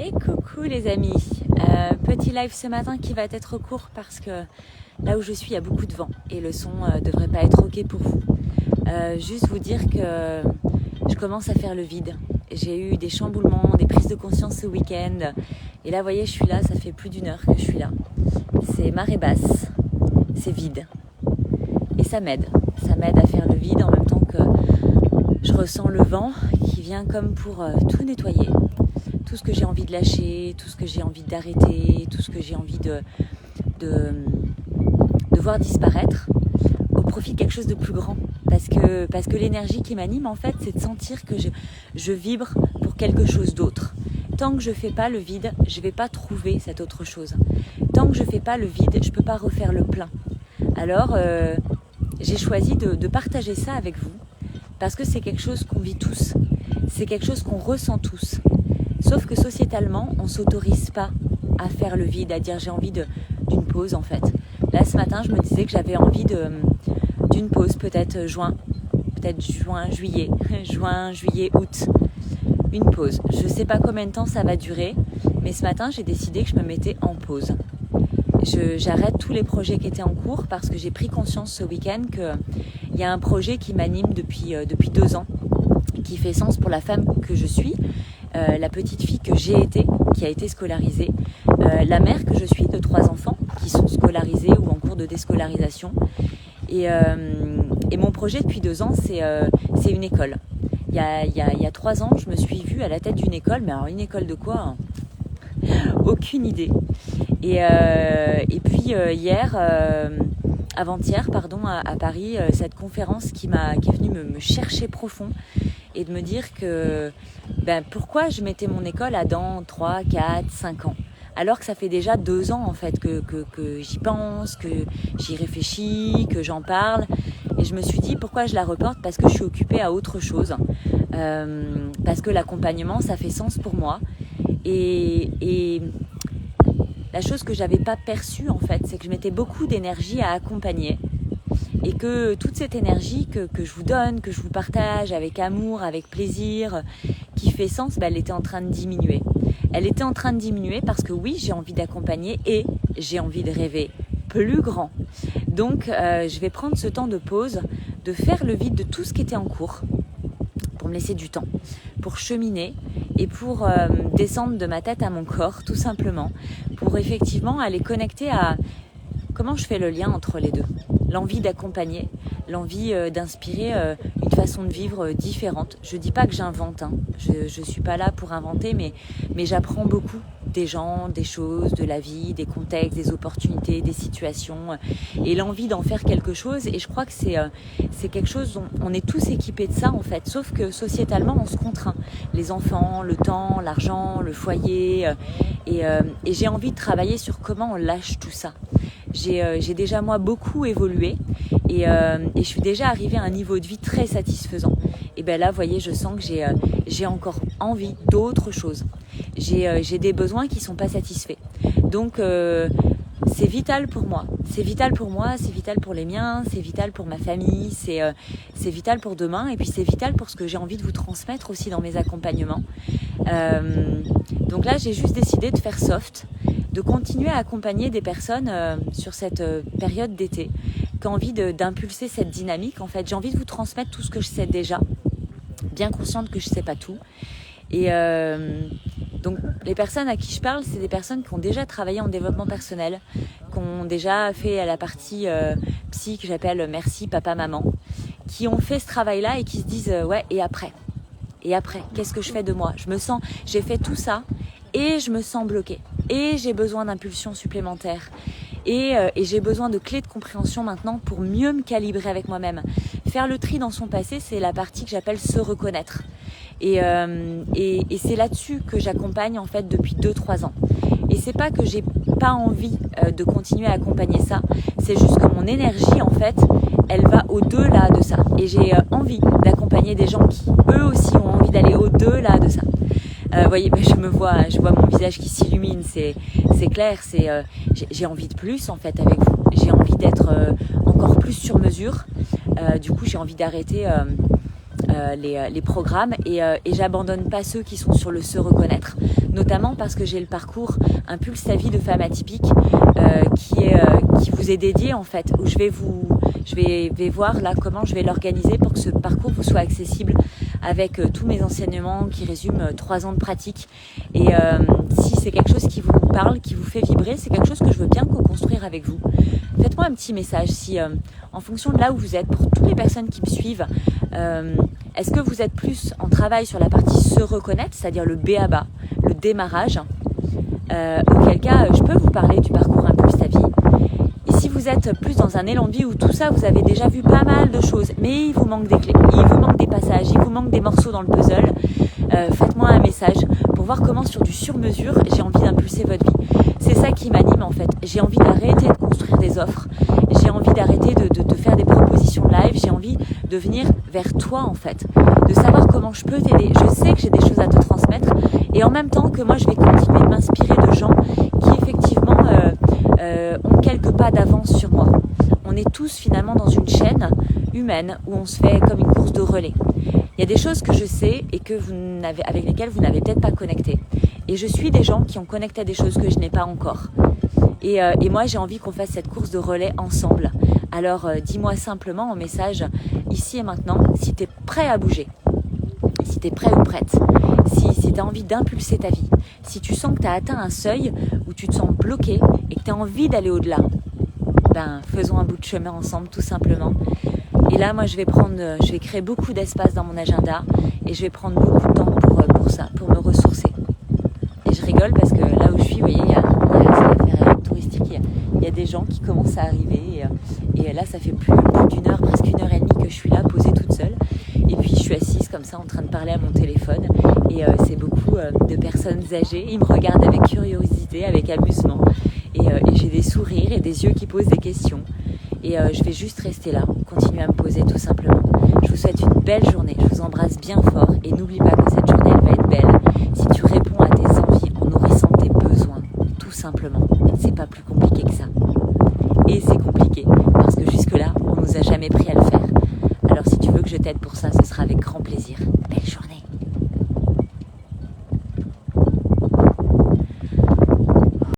Et coucou les amis, petit live ce matin qui va être court parce que là où je suis il y a beaucoup de vent et le son devrait pas être ok pour vous. Juste vous dire que je commence à faire le vide. J'ai eu des chamboulements, des prises de conscience ce week-end et là vous voyez je suis là, ça fait plus d'1 heure que je suis là. C'est marée basse, c'est vide et ça m'aide à faire le vide en même temps que je ressens le vent qui vient comme pour tout nettoyer. Tout ce que j'ai envie de lâcher, tout ce que j'ai envie d'arrêter, tout ce que j'ai envie de voir disparaître au profit de quelque chose de plus grand. Parce que l'énergie qui m'anime, en fait, c'est de sentir que je vibre pour quelque chose d'autre. Tant que je ne fais pas le vide, je ne vais pas trouver cette autre chose. Tant que je ne fais pas le vide, je ne peux pas refaire le plein. Alors, j'ai choisi de partager ça avec vous parce que c'est quelque chose qu'on vit tous. C'est quelque chose qu'on ressent tous. Sauf que sociétalement, on ne s'autorise pas à faire le vide, à dire j'ai envie d'une pause en fait. Là ce matin, je me disais que j'avais envie d'une pause, peut-être juin, juillet, juin, juillet, août. Une pause. Je ne sais pas combien de temps ça va durer, mais ce matin, j'ai décidé que je me mettais en pause. J'arrête tous les projets qui étaient en cours parce que j'ai pris conscience ce week-end qu'il y a un projet qui m'anime depuis 2 ans, qui fait sens pour la femme que je suis. La petite fille que j'ai été, qui a été scolarisée, la mère que je suis de 3 enfants qui sont scolarisés ou en cours de déscolarisation. Et mon projet depuis 2 ans, c'est une école. Il y a 3 ans, je me suis vue à la tête d'une école, mais alors une école de quoi ? Aucune idée. Et puis avant-hier, à Paris, cette conférence qui est venue me chercher profond et de me dire que pourquoi je mettais mon école à dans 3, 4, 5 ans alors que ça fait déjà 2 ans en fait que j'y pense, que j'y réfléchis, que j'en parle. Et je me suis dit pourquoi je la reporte, parce que je suis occupée à autre chose, parce que l'accompagnement ça fait sens pour moi. Et la chose que j'avais pas perçue en fait, c'est que je mettais beaucoup d'énergie à accompagner. Et que toute cette énergie que je vous donne, que je vous partage avec amour, avec plaisir, qui fait sens, elle était en train de diminuer. Elle était en train de diminuer parce que oui, j'ai envie d'accompagner et j'ai envie de rêver plus grand. Donc, je vais prendre ce temps de pause, de faire le vide de tout ce qui était en cours, pour me laisser du temps, pour cheminer et pour descendre de ma tête à mon corps, tout simplement, pour effectivement aller connecter à comment je fais le lien entre les deux. L'envie d'accompagner, l'envie d'inspirer une façon de vivre différente. Je ne dis pas que j'invente, je ne suis pas là pour inventer, mais j'apprends beaucoup des gens, des choses, de la vie, des contextes, des opportunités, des situations, et l'envie d'en faire quelque chose. Et je crois que c'est quelque chose dont on est tous équipés de ça en fait, sauf que sociétalement on se contraint. Les enfants, le temps, l'argent, le foyer, et j'ai envie de travailler sur comment on lâche tout ça. J'ai déjà moi beaucoup évolué et je suis déjà arrivée à un niveau de vie très satisfaisant. Et là, vous voyez, je sens que j'ai encore envie d'autre chose. J'ai des besoins qui ne sont pas satisfaits. Donc, c'est vital pour moi. C'est vital pour moi, c'est vital pour les miens, c'est vital pour ma famille, c'est vital pour demain. Et puis, c'est vital pour ce que j'ai envie de vous transmettre aussi dans mes accompagnements. Donc là, j'ai juste décidé de faire soft, de continuer à accompagner des personnes sur cette période d'été qui ont envie d'impulser cette dynamique. En fait, j'ai envie de vous transmettre tout ce que je sais déjà, bien consciente que je ne sais pas tout. Et donc, les personnes à qui je parle, c'est des personnes qui ont déjà travaillé en développement personnel, qui ont déjà fait la partie psy que j'appelle merci papa maman, qui ont fait ce travail-là et qui se disent ouais, et après, qu'est-ce que je fais de moi ? J'ai fait tout ça et je me sens bloquée. Et j'ai besoin d'impulsions supplémentaires. Et j'ai besoin de clés de compréhension maintenant pour mieux me calibrer avec moi-même. Faire le tri dans son passé, c'est la partie que j'appelle se reconnaître. Et c'est là-dessus que j'accompagne en fait depuis 2-3 ans. Et c'est pas que j'ai pas envie de continuer à accompagner ça, c'est juste que mon énergie en fait, elle va au-delà de ça. Et j'ai envie d'accompagner des gens qui eux aussi ont envie d'aller au-delà de ça. Vous voyez, je vois mon visage qui s'illumine, c'est clair, j'ai envie de plus en fait avec vous. J'ai envie d'être encore plus sur mesure. Du coup, j'ai envie d'arrêter les programmes et j'abandonne pas ceux qui sont sur le se reconnaître, notamment parce que j'ai le parcours Impulse ta vie de femme atypique qui vous est dédié en fait, où je vais voir là comment je vais l'organiser pour que ce parcours vous soit accessible avec tous mes enseignements qui résument 3 ans de pratique. Et si c'est quelque chose qui vous parle, qui vous fait vibrer, c'est quelque chose que je veux bien co-construire avec vous. Faites-moi un petit message si, en fonction de là où vous êtes, pour toutes les personnes qui me suivent, est-ce que vous êtes plus en travail sur la partie se reconnaître, c'est-à-dire le B.A.B.A., le démarrage, auquel cas je peux vous parler du parcours Impulse ta vie. Et si vous êtes plus dans un élan de vie où tout ça, vous avez déjà vu pas mal de choses, mais il vous manque des clés, il vous manque des passages, il vous manque des morceaux dans le puzzle, faites-moi un message pour voir comment sur du sur-mesure, j'ai envie d'impulser votre vie. C'est ça qui m'anime en fait. J'ai envie d'arrêter de construire des offres, j'ai envie d'arrêter de faire des propositions live, j'ai envie de venir vers toi en fait, de savoir comment je peux t'aider. Je sais que j'ai des choses à te transmettre et en même temps que moi je vais continuer de m'inspirer de gens qui effectivement ont quelques pas d'avance sur moi. On est tous finalement dans une chaîne humaine où on se fait comme une course de relais. Il y a des choses que je sais et avec lesquelles vous n'avez peut-être pas connecté. Et je suis des gens qui ont connecté à des choses que je n'ai pas encore. Et moi, j'ai envie qu'on fasse cette course de relais ensemble. Alors, dis-moi simplement en message, ici et maintenant, si tu es prêt à bouger, si tu es prêt ou prête, si tu as envie d'impulser ta vie, si tu sens que tu as atteint un seuil où tu te sens bloqué et que tu as envie d'aller au-delà, faisons un bout de chemin ensemble, tout simplement. Et là, moi, je vais créer beaucoup d'espace dans mon agenda et je vais prendre beaucoup de temps pour ça, pour me ressourcer. Et je rigole parce que là où je suis, vous voyez, il y a l'affaire touristique, il y a des gens qui commencent à arriver et là, ça fait plus d'une heure, presque 1h30 que je suis là, posée toute seule. Et puis, je suis assise comme ça, en train de parler à mon téléphone et c'est beaucoup de personnes âgées. Ils me regardent avec curiosité, avec amusement et j'ai des sourires et des yeux qui posent des questions. Et je vais juste rester là, continuer à me poser tout simplement. Je vous souhaite une belle journée, je vous embrasse bien fort et n'oublie pas que cette journée elle va être belle si tu réponds à tes envies en nourrissant tes besoins, tout simplement. C'est pas plus compliqué que ça. Et c'est compliqué parce que jusque-là, on nous a jamais pris à le faire. Alors si tu veux que je t'aide pour ça, ce sera avec grand plaisir. Belle journée.